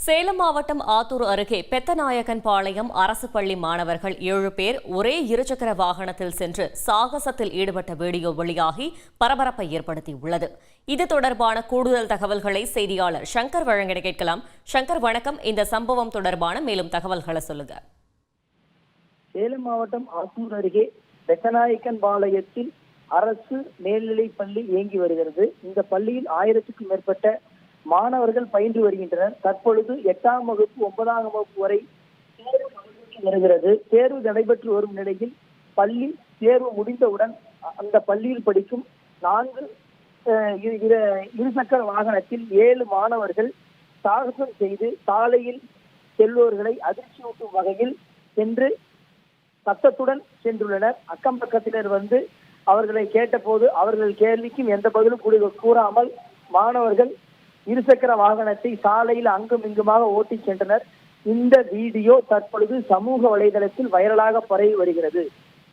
சேலம் மாவட்டம் ஆத்தூர் அருகே பெத்தநாயக்கன்பாளையம் அரசு பள்ளி மாணவர்கள் 7 பேர் ஒரே இருசக்கர வாகனத்தில் சென்று சாகசத்தில் ஈடுபட்ட வீடியோ வெளியாகி பரபரப்பை ஏற்படுத்தியுள்ளது. இது தொடர்பான கூடுதல் தகவல்களை செய்தியாளர் சங்கர் வழங்கிட கேட்கலாம். சங்கர், வணக்கம். இந்த சம்பவம் தொடர்பான மேலும் தகவல்களை சொல்லுங்க. சேலம் மாவட்டம் ஆத்தூர் அருகே பெத்தநாயக்கன்பாளையத்தில் அரசு மேல்நிலைப் பள்ளி இயங்கி வருகிறது. இந்த பள்ளியில் 1000க்கும் மேற்பட்ட மாணவர்கள் பயின்று வருகின்றனர். தற்பொழுது 8ஆம் வகுப்பு 9ஆம் வகுப்பு வரை தேர்வு வருகிறது. தேர்வு நடைபெற்று வரும் நிலையில் பள்ளி தேர்வு முடிந்தவுடன் அந்த பள்ளியில் படிக்கும் 4 இருசக்கர வாகனத்தில் 7 மாணவர்கள் சாகசம் செய்து சாலையில் செல்வோர்களை அதிர்ச்சியூட்டும் வகையில் சென்று சத்தத்துடன் சென்றுள்ளனர். அக்கம் பக்கத்தினர் வந்து அவர்களை கேட்டபோது அவர்கள் கேள்விக்கும் எந்த பதிலும் கூறாமல் மாணவர்கள் இருசக்கர வாகனத்தை சாலையில் அங்கும் இங்குமாக ஓட்டி சென்றனர். இந்த வீடியோ தற்பொழுது சமூக வலைதளத்தில் வைரலாக பரவி வருகிறது.